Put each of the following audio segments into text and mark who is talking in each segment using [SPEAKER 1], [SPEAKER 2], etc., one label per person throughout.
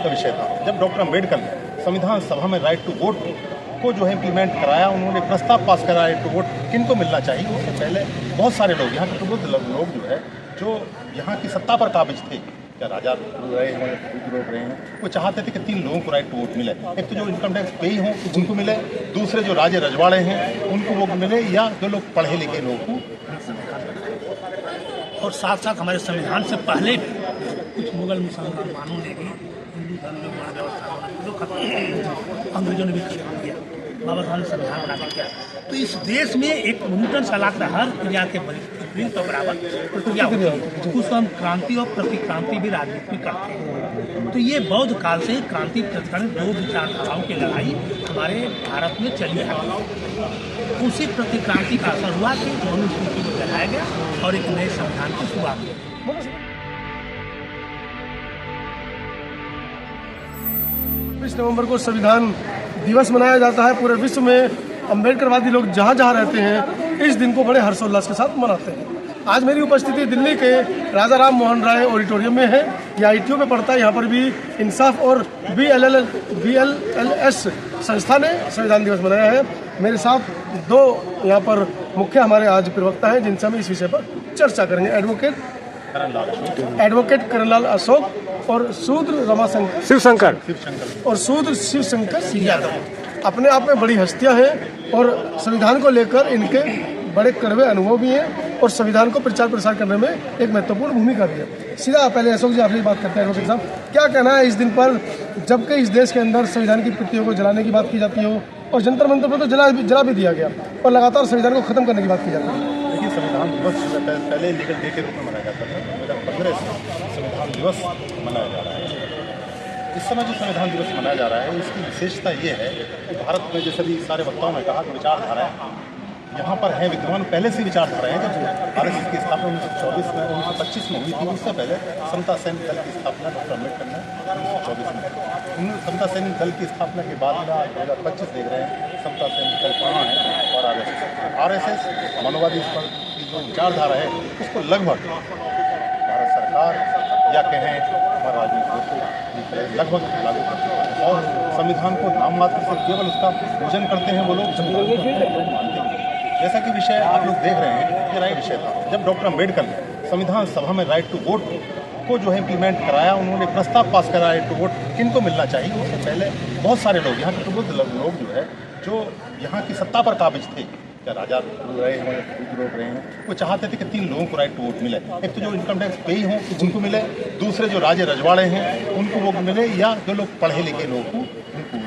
[SPEAKER 1] का विषय था जब डॉक्टर अम्बेडकर ने संविधान सभा में राइट टू वोट को जो है इम्प्लीमेंट कराया, उन्होंने प्रस्ताव पास कराया राइट टू वोट किनको मिलना चाहिए। उससे पहले बहुत सारे लोग, यहाँ के प्रबुद्ध लोग जो है, जो यहाँ की सत्ता पर काबिज थे, क्या राजा रहे हैं, लोग रहे हैं, वो चाहते थे कि 3 लोगों को राइट टू वोट मिले। एक तो जो इनकम टैक्स पेई हों उनको मिले, दूसरे जो राजे रजवाड़े हैं उनको वो मिले, या जो लोग पढ़े लिखे लोग हों।
[SPEAKER 2] और साथ साथ हमारे संविधान से पहले कुछ मुगल मुसलमानों ने भी हिंदू धर्म में वर्ण व्यवस्था खत्म, अंग्रेजों ने भी खत्म किया, बाबा साहब ने संविधान बना के किया। तो इस देश में एक न्यूटन सलाह का हर क्रिया के विपरीत और बराबर प्रतिक्रिया होती है, उसको हम क्रांति और प्रतिक्रांति भी राजनीति में करते हैं। तो ये बौद्ध काल से क्रांति प्रतिक्रांति 2 विचारधाराओं की लड़ाई हमारे भारत में चली आ रही। उसी प्रतिक्रांति का असर हुआ कि मनुस्मृति को जलाया गया और एक नए संविधान की शुरुआत हुई।
[SPEAKER 3] 20 नवंबर को संविधान दिवस मनाया जाता है। पूरे विश्व में अम्बेडकरवादी लोग जहाँ जहाँ रहते हैं इस दिन को बड़े हर्षोल्लास के साथ मनाते हैं। आज मेरी उपस्थिति दिल्ली के राजा राम मोहन राय ऑडिटोरियम में है। यह ITO में पड़ता है। यहाँ पर भी इंसाफ और BLLS संस्था ने संविधान दिवस मनाया है। मेरे साथ 2 यहाँ पर मुख्य हमारे आज प्रवक्ता हैं जिनसे हम इस विषय पर चर्चा करेंगे। एडवोकेट करणलाल अशोक और शूद्र रमाशंकर शिवशंकर और शूद्र शिवशंकर यादव अपने आप में बड़ी हस्तियां हैं और संविधान को लेकर इनके बड़े कड़वे अनुभव भी हैं और संविधान को प्रचार प्रसार करने में एक महत्वपूर्ण भूमिका भी है। सीधा पहले अशोक जी आपसे बात करते हैं। एडवोकेट साहब, क्या कहना है इस दिन पर जबकि इस देश के अंदर संविधान की प्रतियों को जलाने की बात की जाती हो और जंतर मंतर पर तो जला भी दिया गया और लगातार संविधान को खत्म करने की बात की जाती है?
[SPEAKER 1] देखिए, संविधान दिवस पहले लीगल डे के रूप में मनाया जाता था। 2015 से संविधान दिवस मनाया जा रहा है। इस समय जो संविधान दिवस मनाया जा रहा है इसकी विशेषता ये है कि भारत में जैसे भी सारे वक्ताओं ने कहा कि विचारधाराएँ यहाँ पर है विद्यमान, पहले से विचारधाराएँ हैं। जब RSS की स्थापना 1924 में 1925 में हुई थी, उससे पहले समता सैनिक दल की स्थापना डॉक्टर अम्बेडकर ने 1924 में। समता सैनिक दल की स्थापना के बाद में 2025 देख रहे हैं समता सैनिक दल कहाँ है और RSS मानववादी की जो विचारधारा है उसको लगभग भारत सरकार या कहें हमारा राजनीति लगभग लागू करते हैं और संविधान को नाम मात्र से केवल उसका पूजन करते हैं वो लोग। जैसा कि विषय आप लोग देख रहे हैं, ये राइट विषय था जब डॉक्टर अम्बेडकर ने संविधान सभा में राइट टू वोट को जो है इम्प्लीमेंट कराया, उन्होंने प्रस्ताव पास कराया राइट टू वोट किनको मिलना चाहिए। उससे पहले बहुत सारे लोग, यहाँ के प्रबुद्ध लोग जो है, जो यहाँ की सत्ता पर काबिज थे, क्या राजा रहे हैं, लोग रहे हैं, वो चाहते थे कि 3 लोगों को राइट टू वोट मिले। एक तो जो इनकम टैक्स पेई हों उनको मिले, दूसरे जो राजे रजवाड़े हैं उनको वो मिले, या जो लोग पढ़े लिखे लोग हों उनको।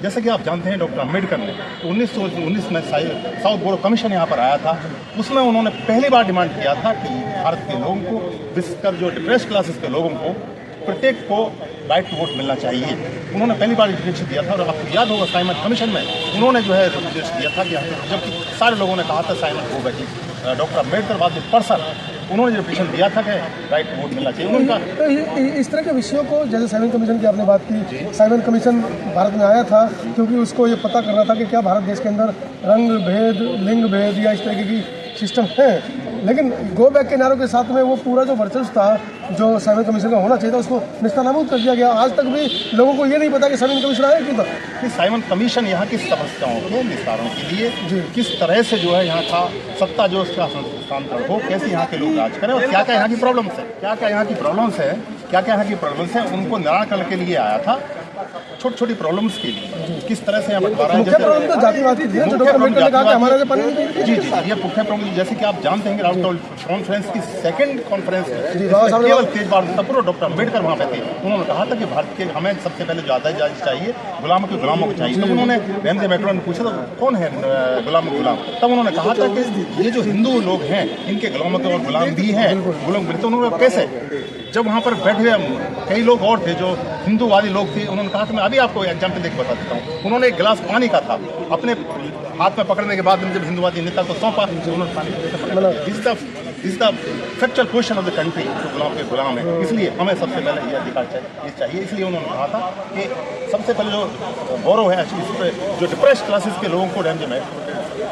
[SPEAKER 1] जैसे कि आप जानते हैं डॉक्टर अम्बेडकर ने 1919 में साउथ बोरो कमीशन यहाँ पर आया था। उसमें उन्होंने पहली बार डिमांड किया था कि भारत के लोगों को, विशेषकर जो डिप्रेस्ड क्लासेस के लोगों को, प्रत्येक को राइट टू वोट मिलना चाहिए। उन्होंने पहली बार निर्देश दिया था और आपको याद होगा साइमन कमीशन में उन्होंने जो है निर्देश दिया था कि जबकि सारे लोगों ने कहा था साइमन हो बैठी, डॉक्टर अम्बेडकर बाद में पर्सन उन्होंने जो डिसीजन दिया था कि राइट टू वोट मिलना चाहिए उनका।
[SPEAKER 3] तो इस तरह के विषयों को, जैसे साइमन कमीशन की आपने बात की, साइमन कमीशन भारत में आया था क्योंकि उसको ये पता करना था कि क्या भारत देश के अंदर रंग भेद, लिंग भेद या इस तरीके की सिस्टम है। लेकिन गो बैक के नारों के साथ में वो पूरा जो वर्चस्व था जो साइमन कमीशन का होना चाहिए था उसको निस्तानाबूद कर दिया गया। आज तक भी लोगों को ये नहीं पता कि साइमन कमीशन आया क्यों था।
[SPEAKER 1] कि साइमन कमीशन यहाँ की समस्याओं के निस्तारण के लिए किस तरह से जो है यहाँ का सत्ता जो उसका स्थानांतरण हो, कैसे यहाँ के लोग राज करें और क्या क्या यहाँ की प्रॉब्लम्स है, क्या यहाँ की प्रॉब्लम्स है उनको निवारण करने के लिए आया था। छोटी छोटी प्रॉब्लम्स के लिए किस तरह से यहाँ बंटवारा है, जी, ये मुख्य प्रॉब्लम। जैसे कि आप जानते हैं राउंड कॉन्फ्रेंस की 2nd कॉन्फ्रेंस केवल तेज बार पूरा डॉक्टर अम्बेडकर वहाँ पे थे। उन्होंने कहा था कि भारत के हमें सबसे पहले जो आज़ादी चाहिए, गुलामों को चाहिए। तब उन्होंने रैमजे मैक्रोन ने पूछा था कौन है गुलाम। तब उन्होंने कहा था कि ये जो हिंदू लोग हैं इनके गुलामों के और गुलाम भी हैं, गुलाम मिलते। उन्होंने कैसे, जब वहाँ पर बैठे कई लोग और थे जो हिंदूवादी लोग थे, उन्होंने कहा कि मैं अभी आपको एग्जाम्पल देकर बता देता हूँ। उन्होंने एक गिलास पानी का था अपने हाथ में पकड़ने के बाद जब हिंदूवादी नेता को सौंपा, उन्होंने पानी is the factual question of the country, जो गुलाम है। इसलिए हमें सबसे पहले ये अधिकार चाहिए। इसलिए उन्होंने कहा था कि सबसे पहले जो गौरव है इस पर जो डिप्रेस्ड क्लासेस के लोगों को रैमजे मैक्रोन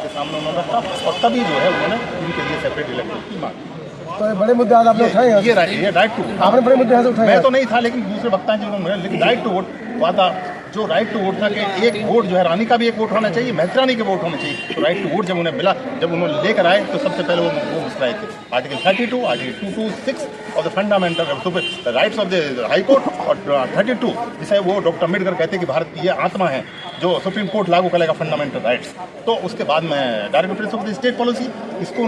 [SPEAKER 1] के सामने उन्होंने रखा और तभी जो है उन्होंने उनके लिए सेपरेट इलेक्शन की मांग।
[SPEAKER 3] तो ये बड़े मुद्दे आज आपने उठाए हैं।
[SPEAKER 1] ये राइट टू वोट,
[SPEAKER 3] आपने बड़े मुद्दे यहाँ से उठाए
[SPEAKER 1] मैं
[SPEAKER 3] हैं।
[SPEAKER 1] तो नहीं था लेकिन दूसरे वक्ता हैं जिन्होंने, लेकिन राइट टू वोट वादा, जो राइट टू वोट था कि एक वोट जो है रानी का भी एक वोट होना चाहिए, महतरानी के वोट होने चाहिए। तो राइट टू वोट जब उन्हें मिला, जब उन्होंने लेकर आए तो सबसे पहले वो मुस्कुराए थे। Article 32, article 226 of the fundamental rights of the high court और 32 जिसे वो डॉक्टर अम्बेडकर कहते हैं कि भारत की ये आत्मा है जो सुप्रीम कोर्ट लागू करेगा फंडामेंटल राइट्स। तो उसके बाद में direct principle of the state policy, इसको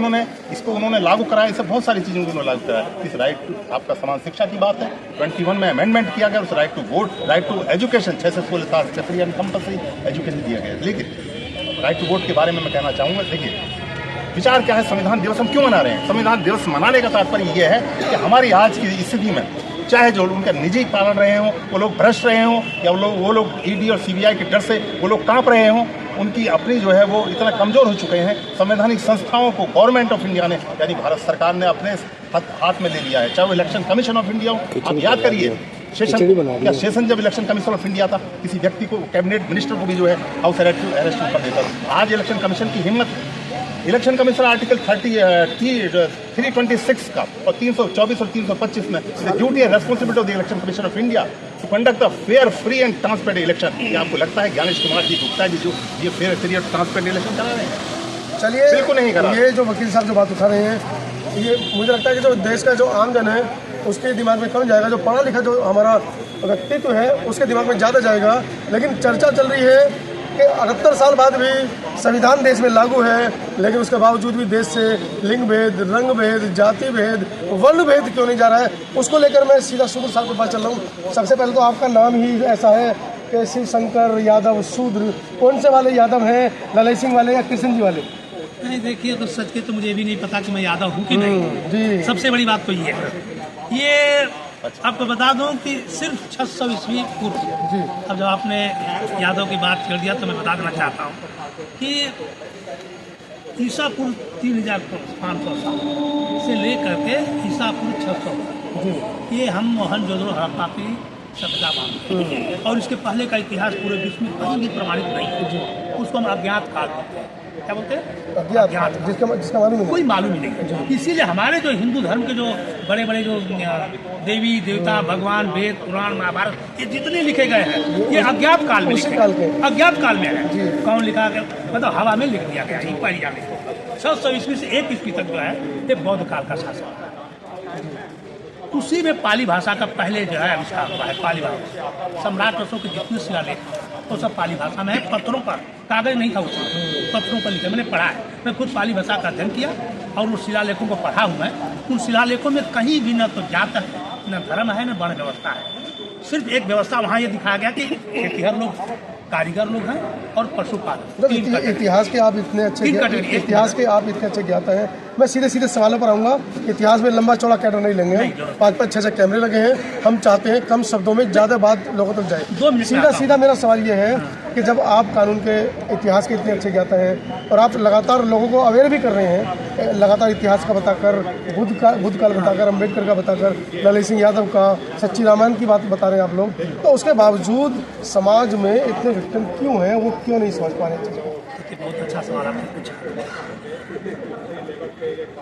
[SPEAKER 1] उन्होंने लागू कराया। इससे बहुत सारी चीज़ों को लागू कराया। इस राइट टू आपका समान शिक्षा की बात है, 21 में अमेंडमेंट किया गया। उस right to vote, right to education 6 से 16 साल से फ्री एंड कंपल्सरी एजुकेशन दिया गया। लेकिन राइट टू वोट के बारे में मैं कहना चाहूँगा, देखिए विचार क्या है, संविधान दिवस हम क्यों मना रहे हैं? संविधान दिवस मनाने का तात्पर्य यह है कि हमारी आज की स्थिति में चाहे जो उनका निजी पालन रहे हों, वो लोग भ्रष्ट रहे हों, या वो लोग ईडी और सीबीआई के डर से वो लोग कांप रहे हों, उनकी अपनी जो है वो इतना कमज़ोर हो चुके हैं। संवैधानिक संस्थाओं को गवर्नमेंट ऑफ इंडिया ने, यानी भारत सरकार ने अपने हाथ में ले लिया है। चाहे वो इलेक्शन कमीशन ऑफ इंडिया हो, आप याद करिए सेशन जब इलेक्शन कमीशन ऑफ इंडिया था, किसी व्यक्ति को, कैबिनेट मिनिस्टर को भी जो है हाउस अरेस्ट कर देता था। आज इलेक्शन कमीशन की हिम्मत, इलेक्शन कमीशन आर्टिकल 326 का और 324 और 325 में duty and responsibility of the election commission of India to conduct the fair, free and transparent election. क्या आपको लगता है ज्ञानेश कुमार जी गुप्ता जी जो ये फेयर, फ्री और ट्रांसपेरेंट इलेक्शन करा रहे हैं?
[SPEAKER 3] चलिए,
[SPEAKER 1] बिल्कुल नहीं करा।
[SPEAKER 3] ये जो वकील साहब जो बात उठा रहे हैं, ये मुझे लगता है कि जो देश का जो आमजन है उसके दिमाग में कम जाएगा, जो पढ़ा लिखा जो हमारा व्यक्तित्व है उसके दिमाग में ज़्यादा जाएगा। लेकिन चर्चा चल रही है कि 78 साल बाद भी संविधान देश में लागू है, लेकिन उसके बावजूद भी देश से लिंग भेद, रंग भेद, जाति भेद, वर्ण भेद क्यों नहीं जा रहा है, उसको लेकर मैं सीधा शूद्र साहब के पास चल रहा हूँ। सबसे पहले तो आपका नाम ही ऐसा है कि शिव शंकर यादव शूद्र, कौन से वाले यादव हैं, ललई सिंह वाले या कृष्ण जी वाले?
[SPEAKER 2] नहीं, देखिए तो सच के तो मुझे भी नहीं पता कि मैं यादव हूँ कि नहीं।
[SPEAKER 3] जी,
[SPEAKER 2] सबसे बड़ी बात तो ये है, ये आपको बता दूं कि सिर्फ 600 ईस्वी पूर्व, अब जब आपने यादव की बात कर दिया तो मैं बता देना चाहता हूँ कि ईसा पूर्व 3500 साल से लेकर के ईसा पूर्व 600 ये हम मोहनजोदड़ो हड़प्पा की सभ्यता मानते हैं। और इसके पहले का इतिहास पूरे विश्व में कहीं भी प्रमाणित नहीं है। उसको हम अज्ञात काल कहते हैं। क्या बोलते हैं?
[SPEAKER 3] अज्ञात, जिसका मालूम नहीं,
[SPEAKER 2] कोई मालूम ही नहीं। इसीलिए हमारे जो हिंदू धर्म के जो बड़े बड़े जो देवी देवता, भगवान, वेद, पुराण, महाभारत, ये जितने लिखे गए हैं ये अज्ञात काल में लिखे गए, अज्ञात काल में है। कौन लिखा गया? मतलब हवा में लिख दिया गया। ये पहली जाने 600 ईस्वी से 1 ईस्वी तक जो है ये बौद्ध काल का शासन है। उसी में पाली भाषा का पहले जो है आविष्कार हुआ है। पाली भाषा सम्राट अशोक के जितने शिलालेख वो सब पाली भाषा में है। पत्थरों पर, कागज नहीं था उसमें, पत्थरों पर लिखे। मैंने पढ़ा है, मैं खुद पाली भाषा का अध्ययन किया और उन शिलालेखों को पढ़ा हूँ मैं। उन शिलालेखों में कहीं भी न तो जात है, न धर्म है, न वर्ण व्यवस्था है। सिर्फ एक व्यवस्था वहाँ ये दिखाया गया कि खेतिहर लोग, कारीगर लोग हैं और पशुपालन।
[SPEAKER 3] इतिहास के आप इतने अच्छे ज्ञाता हैं। मैं सीधे सीधे सवालों पर आऊँगा। इतिहास में लंबा चौड़ा कैडर नहीं लेंगे, 5-5, 6-6 कैमरे लगे हैं। हम चाहते हैं कम शब्दों में ज़्यादा बात लोगों तक जाए। सीधा मेरा सवाल ये है कि जब आप कानून के इतिहास के इतने अच्छे ज्ञाता हैं और आप लगातार लोगों को अवेयर भी कर रहे हैं, लगातार इतिहास का बताकर, बुद्ध काल बताकर, अम्बेडकर का बताकर, ललई सिंह यादव का, सच्ची रामायण की बात बता रहे हैं आप लोग, तो उसके बावजूद समाज में इतने विक्टिम क्यों हैं? वो क्यों नहीं समझ पा रहे हैं?
[SPEAKER 2] बहुत अच्छा सवाल आपने पूछा।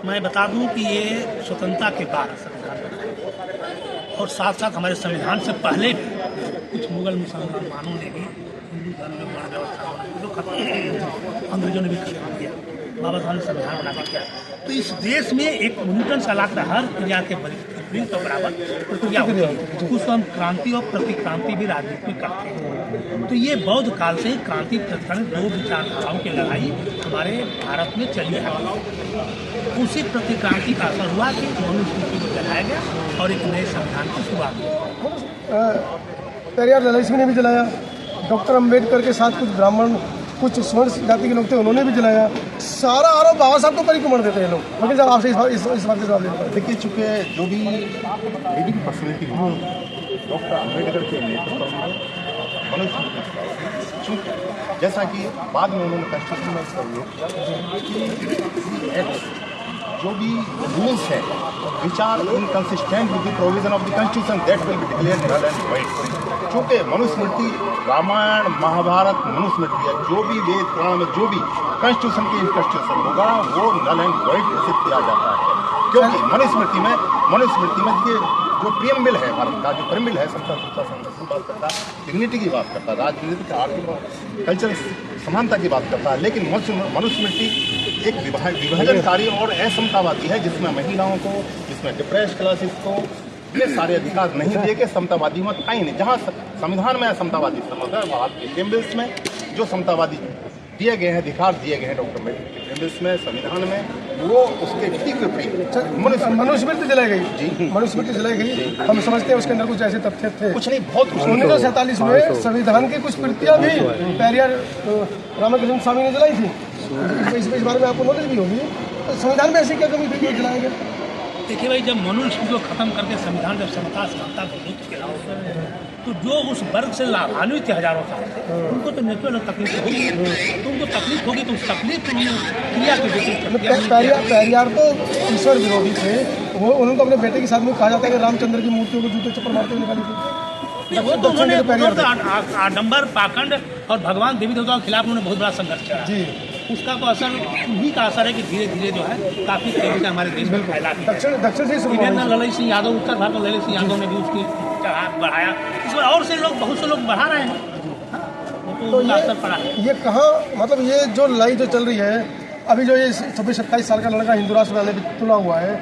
[SPEAKER 2] मैं बता दूं कि ये स्वतंत्रता के बाद संविधान बना और साथ साथ हमारे संविधान से पहले कुछ मुगल मुसलमानों ने भी हिंदू धर्म में वर्ण व्यवस्था को खत्म किया, अंग्रेजों ने भी खत्म किया, बाबा साहब ने संविधान बना के किया। तो इस देश में एक न्यूटन सा लागता हर क्रिया के विपरीत और बराबर प्रक्रिया होती है। उसको हम क्रांति और प्रतिक्रांति भी राजनीति में करते हैं। तो ये बौद्ध काल से क्रांति प्रतिक्रांति 2 विचारधाराओं की लड़ाई हमारे भारत में चली है। उसी प्रतिक्रांति का असर हुआ कि मनुस्मृति को जलाया गया और एक नए संविधान की शुरुआत हुई।
[SPEAKER 3] पेरियार ललई सिंह ने भी जलाया, डॉक्टर अम्बेडकर के साथ कुछ ब्राह्मण, कुछ स्वर्ण जाति के लोग थे, उन्होंने भी जलाया। सारा आरोप बाबा साहब को परिक्रमण देते हैं लोग। लेकिन साहब आपसे इस बात के जवाब देना पड़ेगा।
[SPEAKER 1] देखिए, चूँकि जो भी लीडिंग पर्सनैलिटी डॉक्टर अम्बेडकर के नेतृत्व में मनुस्मृति, चूँकि जैसा कि बाद में उन्होंने कॉन्स्टिट्यूशन में इसका उल्लेख किया कि जो भी रूल्स है which are inconsistent with the provision of the constitution that will be declared null and void. चूँकि मनुस्मृति, रामायण, महाभारत मनुस्मृति है, जो भी वेद पुराण में जो भी कॉन्स्टिट्यूशन की कॉन्स्टिट्यूशन होगा वो नल एंड वॉइड घोषित किया जाता है। क्योंकि मनुस्मृति में ये जो प्रियम्बल है भारत का, जो प्रियम्बल है समता की बात करता है, डिग्निटी की बात करता है, राजनीतिक आर्थिक और कल्चरल समानता की बात करता है, लेकिन मनुस्मृति एक विभाजनकारी और असमतावादी है, जिसमें महिलाओं को, जिसमें डिप्रेस्ड क्लासेस को ये सारे अधिकार नहीं दिए गए, समतावादी मत आई नहीं। जहाँ संविधान में असमतावादी समझ है, वहाँ के प्रियम्बल्स में जो समतावादी दिए गए हैं, अधिकार दिए गए हैं डॉक्टर अम्बेडकर के प्रियम्बल्स में, संविधान में, वो उसके ठीक विपरीत
[SPEAKER 3] मनुस्मृति जलाई गई जी, मनुस्मृति जलाई गई। हम समझते हैं उसके अंदर कुछ ऐसे तथ्य थे,
[SPEAKER 1] कुछ नहीं, बहुत
[SPEAKER 3] 1947 में संविधान की कुछ प्रतियां भी पेरियार रामकृष्ण स्वामी ने जलाई थी। इस बारे में आपको नॉलेज भी होगी। तो संविधान में ऐसी क्या कमी थी जो जलाया गया?
[SPEAKER 2] देखिए भाई, जब मनुष्य को खत्म करके संविधान जब समता समानता को लुप्त किया, तो जो उस वर्ग से लाभान्वित थे हजारों साल से, उनको तो नेचुरल तकलीफ होगी, तो उनको तकलीफ होगी, तो उस तकलीफ को उन्होंने क्रिया के विपरीत।
[SPEAKER 3] पेरियार तो ईश्वर विरोधी थे, वो उनको अपने बेटे के साथ में कहा जाता है कि रामचंद्र की मूर्तियों को जूते चप्पल मारते हुए निकाली थी।
[SPEAKER 2] वो तो उन्होंने आडंबर, पाखंड और भगवान देवी देवताओं के खिलाफ उन्होंने बहुत बड़ा संघर्ष किया जी। उसका तो असर उन्हीं का असर है कि धीरे धीरे जो है काफ़ी तेजी से हमारे देश में फैला है।
[SPEAKER 3] दक्षिण से
[SPEAKER 2] ललित सिंह यादव, उत्तर भारत में ललित सिंह यादव ने भी उसकी बढ़ाया, इसमें और से लोग, बहुत से लोग बढ़ा रहे हैं, तो असर पड़ा है।
[SPEAKER 3] ये कहाँ, मतलब ये जो लड़ाई जो चल रही है अभी, जो ये 26-27 साल का लड़का हिंदू राष्ट्र बनाने भी तुला हुआ है,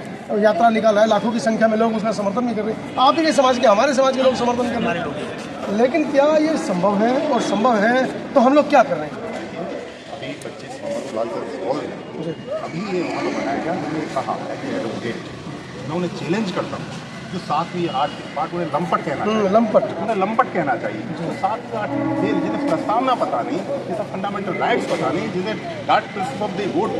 [SPEAKER 3] यात्रा निकाला है, लाखों की संख्या में लोग उसका समर्थन भी कर रहे हैं। आप ही के समाज के, हमारे समाज के लोग समर्थन कर रहे हैं, लेकिन क्या ये संभव है? और संभव है तो हम लोग क्या कर रहे हैं?
[SPEAKER 1] अभी 25 नवंबर अभी ये मामला बनाया गया, मैंने कहा है कि एडवोकेट, मैं उन्हें चैलेंज करता हूँ, जो 7वीं 8वीं पार्ट उन्हें लंपट कहना चाहिए, उन्हें लंपट कहना चाहिए। तो 7वीं 8वीं फिर जिन्हें प्रस्तावना पता नहीं, जिसे फंडामेंटल राइट्स पता नहीं, जिन्हें right principle of the vote,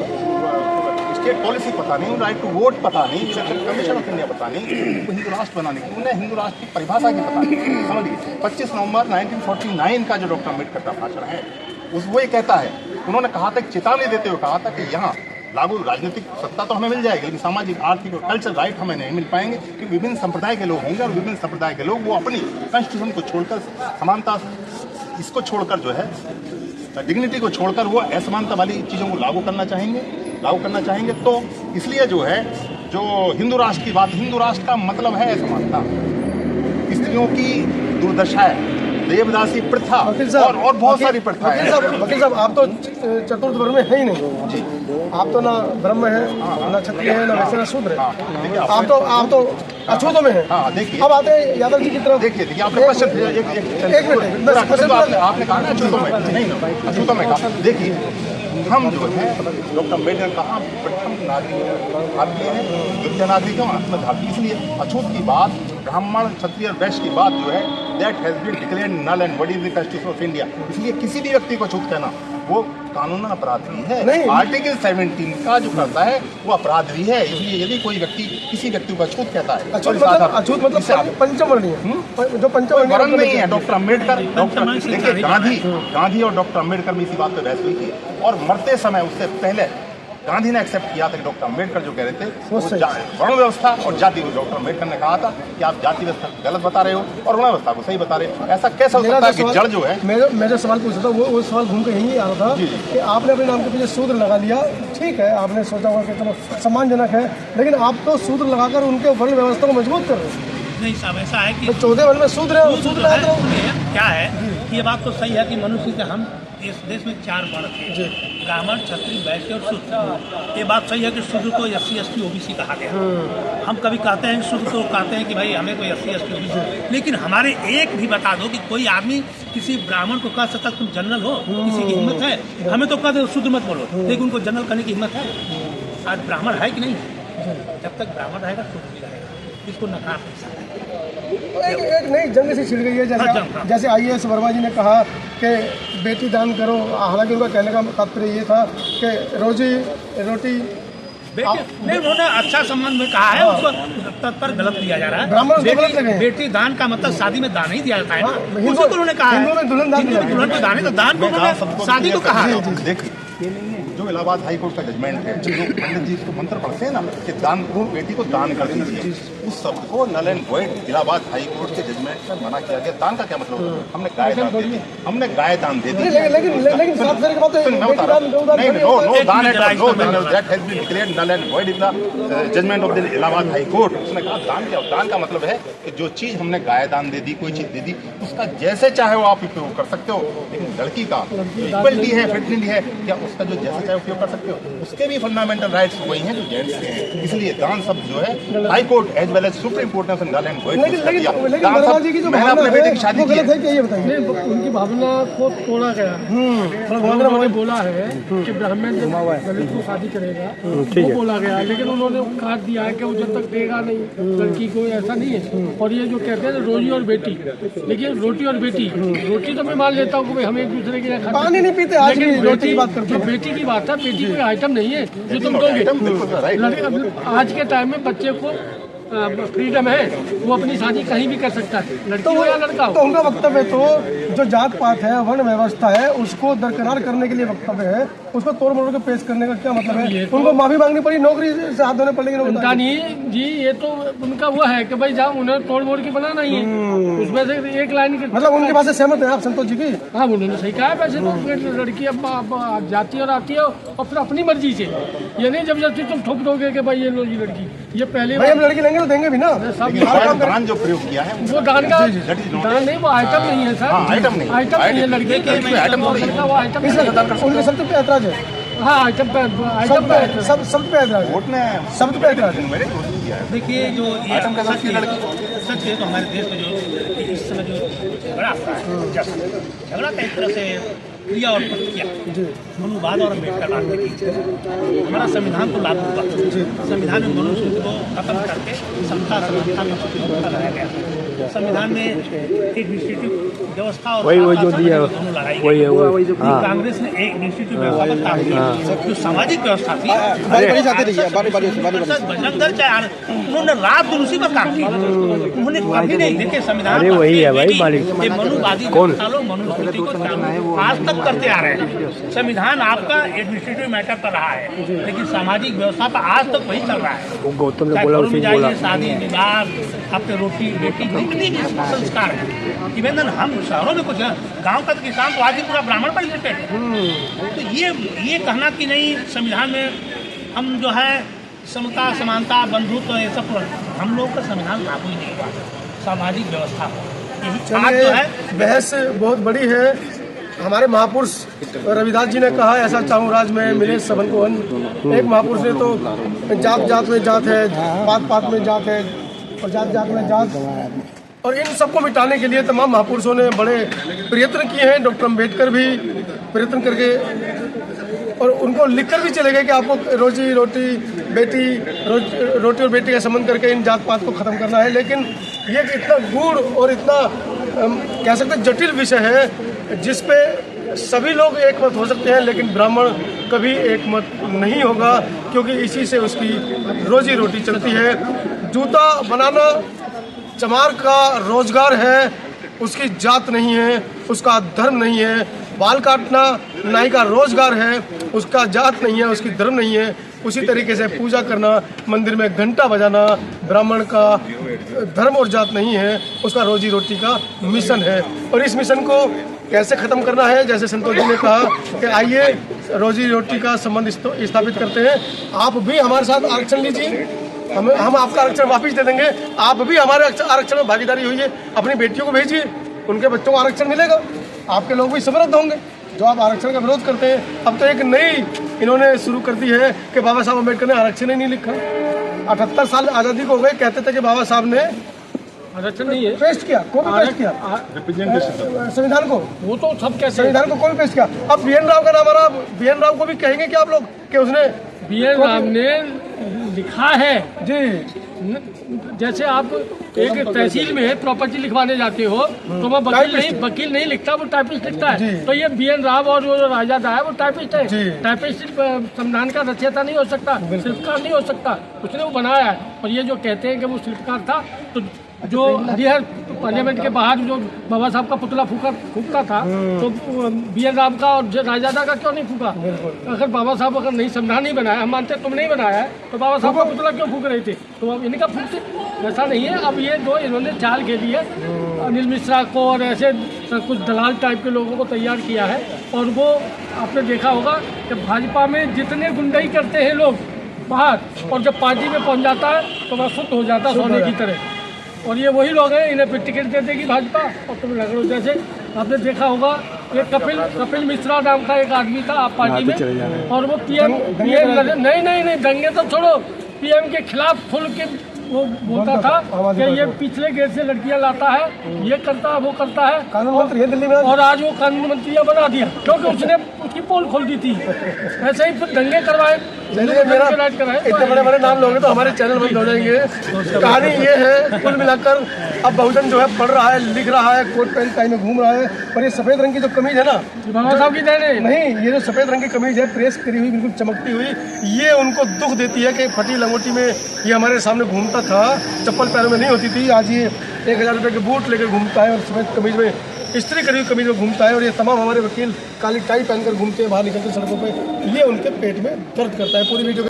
[SPEAKER 1] state policy पता नहीं, राइट टू वोट पता नहीं, इलेक्शन कमीशन ऑफ इंडिया पता नहीं, वो हिंदू राष्ट्र बनाने की, उन्हें हिंदू राष्ट्र की परिभाषा की पता नहीं। समझिए, 25 नवंबर 1949 का जो डॉक्टर अम्बेडकर का भाषण है, वो ये कहता है, उन्होंने कहा था, चेतावनी देते हुए कहा था कि यहाँ लागू राजनीतिक सत्ता तो हमें मिल जाएगी, लेकिन सामाजिक, आर्थिक और कल्चरल राइट हमें नहीं मिल पाएंगे, क्योंकि विभिन्न संप्रदाय के लोग होंगे, और विभिन्न संप्रदाय के लोग वो अपनी कॉन्स्टिट्यूशन को छोड़कर, समानता इसको छोड़कर, जो है डिग्निटी को छोड़कर, वो असमानता वाली चीज़ों को लागू करना चाहेंगे। तो इसलिए जो है, जो हिंदू राष्ट्र की बात, हिंदू राष्ट्र का मतलब है असमानता, स्त्रियों की दुर्दशा है, देवदासी प्रथा और बहुत सारी प्रथा है।
[SPEAKER 3] वकील साहब, आप तो चतुर्थ वर्ग में है ही नहीं जी, आप तो ना ब्रह्म है, ना क्षत्रिय है, ना वैश्य, ना शूद्र है, आप तो अछूतों में है।
[SPEAKER 1] देखिए,
[SPEAKER 3] अब आते हैं यादव जी की तरफ।
[SPEAKER 1] देखिए आपने क्वेश्चन एक मिनट, आपने कहा ना अछूतों में, नहीं अछूतों में कहा। देखिए, हम जो है डॉक्टर अम्बेडकर कहाँ प्रथम नागरिक, भारतीय है, द्वितीय नागरिक है, आत्मधाती, इसलिए अछूत की बात, ब्राह्मण, क्षत्रिय और वैश्य की बात जो है, that has been declared null and what is the constitution of India. इसलिए किसी भी व्यक्ति को अछूत कहना वो कानूनन अपराध भी है। आर्टिकल 17 का जो करता है वो अपराध भी है। इसलिए यदि कोई व्यक्ति किसी व्यक्ति को अछूत कहता है,
[SPEAKER 3] अछूत मतलब पंचवर्णीय, जो
[SPEAKER 1] पंचवर्ण नहीं है। डॉक्टर अम्बेडकर, देखिए गांधी और डॉक्टर अम्बेडकर में इसी बात पर बहस हुई थी, और मरते समय उससे पहले गांधी ने एक्सेप्ट किया था कि डॉक्टर अम्बेडकर जो कह रहे थे वर्ण व्यवस्था और जाति को, डॉक्टर अम्बेडकर ने कहा था कि आप जाति व्यवस्था गलत बता रहे हो और वर्ण व्यवस्था को सही बता रहे हो। ऐसा कैसा हो सकता है कि जड़ जो है,
[SPEAKER 3] मैं जो सवाल पूछा था वो सवाल घूम के यही आ रहा था कि आपने अपने नाम के पीछे शूद्र लगा लिया, ठीक है, आपने सोचा होगा कि चलो सम्मानजनक है, लेकिन आप तो शूद्र लगाकर उनके वर्ण व्यवस्था को मजबूत कर रहे हैं।
[SPEAKER 2] नहीं साहब, ऐसा है कि
[SPEAKER 3] 14 वर्ण में शूद्र है, शूद्र
[SPEAKER 2] क्या है, ये बात तो सही है कि मनुष्य के हम इस देश में 4 वर्ण थे, ब्राह्मण, क्षत्रिय, वैश्य और शूद्र। ये बात सही है कि शूद्र को SC ST OBC कहा गया। हम कभी कहते हैं शूद्र को कहते हैं कि भाई हमें कोई SC ST OBC, लेकिन हमारे एक भी बता दो कि कोई आदमी किसी ब्राह्मण को कह सकता तुम जनरल हो, किसी की हिम्मत है? हमें तो कहते शूद्र मत बोलो, लेकिन उनको जनरल करने की हिम्मत है? आज ब्राह्मण है कि नहीं? जब तक ब्राह्मण रहेगा शूद्र भी रहेगा, इसको नकार नहीं सकता।
[SPEAKER 3] एक नई जंग से छिड़ गई है, जैसे IAS वर्मा जी ने कहा कि बेटी दान करो, हालांकि उनका कहने का तात्पर्य ये था कि रोजी रोटी
[SPEAKER 2] नहीं, उन्होंने अच्छा संबंध में कहा है, उसको पर गलत दिया जा रहा है। बेटी दान का मतलब शादी में दान ही दिया जाता है ना, उसी को उन्होंने कहा है, दुल्हन को दान है, तो दान को शादी को कहा है।
[SPEAKER 1] देखिए ये नहीं है जो इलाहाबाद हाई कोर्ट का जजमेंट है, जो पंडित जी इसको मंत्र पढ़ते हैं ना कि दान बेटी को दान कर दीजिए, उस शब्द को null and void Allahabad high court के जजमेंट में मना किया गया। दान का क्या मतलब है? हमने गाय दान दे दी, हमने गाय दान दे दी।
[SPEAKER 3] लेकिन साफ साफ बात है,
[SPEAKER 1] no daan at all, no daan, that has been declared null and void in the judgement of the Allahabad high court. उसने कहा दान क्या? दान का मतलब है कि जो चीज हमने गाय दान दे दी, कोई चीज दे दी, उसका जैसे चाहे वो आप उपयोग कर सकते हो, लेकिन लड़की का इक्वलिटी है, फेटर्निटी है, क्या उसका जो जैसे चाहे उपयोग कर सकते हो? उसके भी फंडामेंटल राइट्स वही हैं जो जेंट्स के हैं। इसलिए दान शब्द जो है high court as well as supreme court ने उसे नल एंड वॉइड कर दिया।
[SPEAKER 3] वर्मा जी की जो
[SPEAKER 1] मैंने अपने बेटे की शादी की
[SPEAKER 3] गलत है क्या, ये बताइए।
[SPEAKER 4] उनकी भावना को तोड़ा गया। उन्होंने बोला है कि ब्राह्मण जब दलित को शादी करेगा वो बोला गया, लेकिन उन्होंने काट दिया है कि वो जब तक देगा नहीं लड़की को, ऐसा नहीं है। और ये जो कहते हैं रोजी और बेटी, लेकिन रोटी और बेटी, रोटी तो मैं मान लेता हूँ कि हम एक दूसरे के यहाँ
[SPEAKER 3] पानी नहीं पीते, आज भी
[SPEAKER 4] लेकिन
[SPEAKER 3] रोटी की बात करते
[SPEAKER 4] जो
[SPEAKER 3] हैं।
[SPEAKER 4] बेटी की बात है, बेटी कोई आइटम नहीं है जो तुम दोगे। आज के टाइम में बच्चे को फ्रीडम है, वो अपनी शादी कहीं भी कर सकता है, लड़की हो या लड़का हो।
[SPEAKER 3] तो उनका वक्तव्य तो जो जात पात है, वर्ण व्यवस्था है, उसको दरकिनार करने के लिए वक्तव्य है, उसको तोड़ मरोड़ के पेश करने का क्या मतलब है? उनको माफी मांगनी पड़ी, नौकरी से हाथ धोने पड़ेगी।
[SPEAKER 4] उनका नहीं जी, ये तो उनका वो है कि भाई जहाँ उन्हें तोड़ मोड़ के बनाना ही है, उसमें से एक लाइन की
[SPEAKER 3] मतलब उनके पास से सहमत है आप संतोष जी की?
[SPEAKER 4] हाँ, उन्होंने सही कहा है। वैसे तो लड़की अब जाती है और आती है और फिर अपनी मर्जी से, ये नहीं जबरदस्ती तुम ठोक दोगे कि भाई ये लो जी लड़की। ये पहले
[SPEAKER 3] भाई हम लड़की लेंगे तो देंगे भी ना।
[SPEAKER 1] दान जो प्रयोग किया है
[SPEAKER 4] वो दान का दान नहीं, वो आइटम नहीं है सर।
[SPEAKER 1] आइटम नहीं,
[SPEAKER 4] आइटम नहीं है लड़के के,
[SPEAKER 1] आइटम थोड़ी है।
[SPEAKER 4] वो आइटम नहीं है।
[SPEAKER 3] उनके शब्द पे ऐतराज है,
[SPEAKER 4] हाँ, आइटम पे
[SPEAKER 3] शब्द पे ऐतराज है,
[SPEAKER 1] कोर्ट ने
[SPEAKER 3] शब्द पे ऐतराज है।
[SPEAKER 1] मेरे दोस्त किया है।
[SPEAKER 2] देखिए जो ये
[SPEAKER 1] आइटम का
[SPEAKER 2] सच
[SPEAKER 1] लड़की
[SPEAKER 2] है,
[SPEAKER 1] लड़की
[SPEAKER 2] सच है तो हमारे देश में जो इस समय जो झगड़ा होता है, झगड़ा का एक तरह से क्रिया और प्रतिक्रिया मनुवाद और अम्बेडकर के बीच है। हमारा संविधान तो लागू हुआ, संविधान में मनुसूत्र को खत्म करके समता समानता का सूत्र लगाया गया। संविधान में एडमिनिस्ट्रेटिव व्यवस्था और
[SPEAKER 5] वही जो दिया
[SPEAKER 2] दोनों लड़ाई
[SPEAKER 5] वही है वो। हाँ।
[SPEAKER 2] कांग्रेस ने एक एडमिनिस्ट्रेटिव व्यवस्था पर काम किया, जो सामाजिक व्यवस्था थी। बजरंग दल चाहे उन्होंने रात दिन उसी पर काम किया, उन्होंने कभी नहीं देखे संविधान।
[SPEAKER 5] अरे वही है भाई मालिक।
[SPEAKER 2] मनुवादी मनुस्मृति को आज तक करते आ रहे हैं। संविधान आपका एडमिनिस्ट्रेटिव मैटर पर रहा है, लेकिन सामाजिक व्यवस्था पर आज तक वही चल रहा है।
[SPEAKER 5] वो गौतम ने बोला उसी बोला।
[SPEAKER 2] शादी विवाह, आपके रोटी बेटी जितनी भी संस्कार है, इवन हम शहरों में कुछ गांव का किसान तो आज भी पूरा ब्राह्मण पर रिलेटेड है। तो ये कहना कि नहीं संविधान में हम जो है समता समानता बंधुत्व ये सब, हम लोग का संविधान लागू ही नहीं हुआ। सामाजिक व्यवस्था हो, आज जो है
[SPEAKER 3] बहस बहुत बड़ी है। हमारे महापुरुष रविदास जी ने कहा ऐसा चाहूँ राज में मिले सबन को अन्न। एक महापुरुष ने तो जात जात में जात है, पात पात में जात है, और जात जात में जात, और इन सबको मिटाने के लिए तमाम महापुरुषों ने बड़े प्रयत्न किए हैं। डॉक्टर अम्बेडकर भी प्रयत्न करके और उनको लिखकर भी चले गए कि आपको रोजी रोटी बेटी रोटी और बेटी का संबंध करके इन जात पात को ख़त्म करना है। लेकिन ये इतना गूढ़ और इतना कह सकते जटिल विषय है जिस पे सभी लोग एक मत हो सकते हैं, लेकिन ब्राह्मण कभी एक मत नहीं होगा, क्योंकि इसी से उसकी रोजी रोटी चलती है। जूता बनाना चमार का रोजगार है, उसकी जात नहीं है, उसका धर्म नहीं है। बाल काटना नाई का रोजगार है, उसका जात नहीं है, उसकी धर्म नहीं है। उसी तरीके से पूजा करना, मंदिर में घंटा बजाना ब्राह्मण का धर्म और जात नहीं है, उसका रोजी रोटी का मिशन है। और इस मिशन को कैसे ख़त्म करना है, जैसे संतोष जी ने कहा कि आइए रोजी रोटी का संबंध स्थापित करते हैं। आप भी हमारे साथ आरक्षण लीजिए, हम आपका आरक्षण वापस दे देंगे। आप भी हमारे आरक्षण में भागीदारी हुई, अपनी बेटियों को भेजिए, उनके बच्चों को आरक्षण मिलेगा। आपके लोग भी समृद्ध होंगे जो आप आरक्षण का विरोध करते हैं। अब तो एक नई इन्होंने शुरू कर दी है कि बाबा साहब अम्बेडकर ने आरक्षण ही नहीं लिखा। 78 साल आज़ादी को हो गए, कहते थे कि बाबा साहब ने
[SPEAKER 4] आरक्षण नहीं है,
[SPEAKER 3] पेश किया, कौन पेश किया संविधान को?
[SPEAKER 4] वो तो सब कहते
[SPEAKER 3] संविधान को कौन पेश किया? अब BN राव का नाम आ रहा, BN राव को भी कहेंगे कि आप लोग कि उसने
[SPEAKER 4] BN राव ने लिखा है
[SPEAKER 3] जी।
[SPEAKER 4] जैसे आप एक तहसील में प्रॉपर्टी लिखवाने जाते हो तो वह वकील नहीं लिखता, वो टाइपिस्ट लिखता है। तो ये BN राव और जो राजा है वो टाइपिस्ट है। टाइपिस्ट संविधान का रचयिता नहीं हो सकता, शिल्पकार नहीं हो सकता, उसने वो बनाया है। और ये जो कहते हैं कि वो शिल्पकार था, तो जो हरिहर पार्लियामेंट के बाहर जो बाबा साहब का पुतला फूकता था, तो बी.एन. राम का और रायजादा का क्यों नहीं फूका? अगर बाबा साहब अगर नहीं संविधान नहीं बनाया, हम मानते तुम नहीं बनाया है, तो बाबा साहब का पुतला क्यों फूक रहे थे? तो अब इनका फूकते, ऐसा नहीं है। अब ये दो इन्होंने चाल खेली है, अनिल मिश्रा को और ऐसे कुछ दलाल टाइप के लोगों को तैयार किया है। और वो आपने देखा होगा कि भाजपा में जितने गुंडाई करते हैं लोग बाहर, और जब पार्टी में पहुंच जाता है तो वह शुद्ध हो जाता है सोने की तरह। और ये वही लोग हैं, इन्हें फिर टिकट दे देगी भाजपा और तुम रगड़ो। जैसे आपने देखा होगा ये कपिल मिश्रा नाम का एक आदमी था आप पार्टी में, और वो पीएम नहीं दंगे तो छोड़ो, पीएम के खिलाफ खुल के वो बोलता था कि ये पिछले गेट से लड़कियां लाता है, ये करता है, वो करता है,
[SPEAKER 3] कानून मंत्री है दिल्ली में,
[SPEAKER 4] और आज वो कानून मंत्री बना दिया क्योंकि उसने उसकी पोल खोल दी थी। ऐसे ही फिर दंगे करवाए,
[SPEAKER 3] इतने बड़े बड़े नाम लोगे तो हमारे चैनल बंद हो जाएंगे। कहानी ये है, कुल मिलाकर अब बहुजन जो है पढ़ रहा है, लिख रहा है, कोट पैंट टाई में घूम रहा है, पर ये सफेद रंग की जो कमीज है ना,
[SPEAKER 4] बाबा साहब की देन
[SPEAKER 3] नहीं, ये जो सफेद रंग की कमीज है प्रेस करी हुई बिल्कुल चमकती हुई, ये उनको दुख देती है कि फटी लंगोटी में ये हमारे सामने घूमता था, चप्पल पैरों में नहीं होती थी, आज ये 1000 रुपये के बूट लेकर घूमता है और सफेद कमीज में, इस्त्री करी हुई कमीज में घूमता है। और ये तमाम हमारे वकील काली टाई पहनकर घूमते हैं, बाहर निकलते सड़कों पे, ये उनके पेट में दर्द करता है। पूरी वीडियो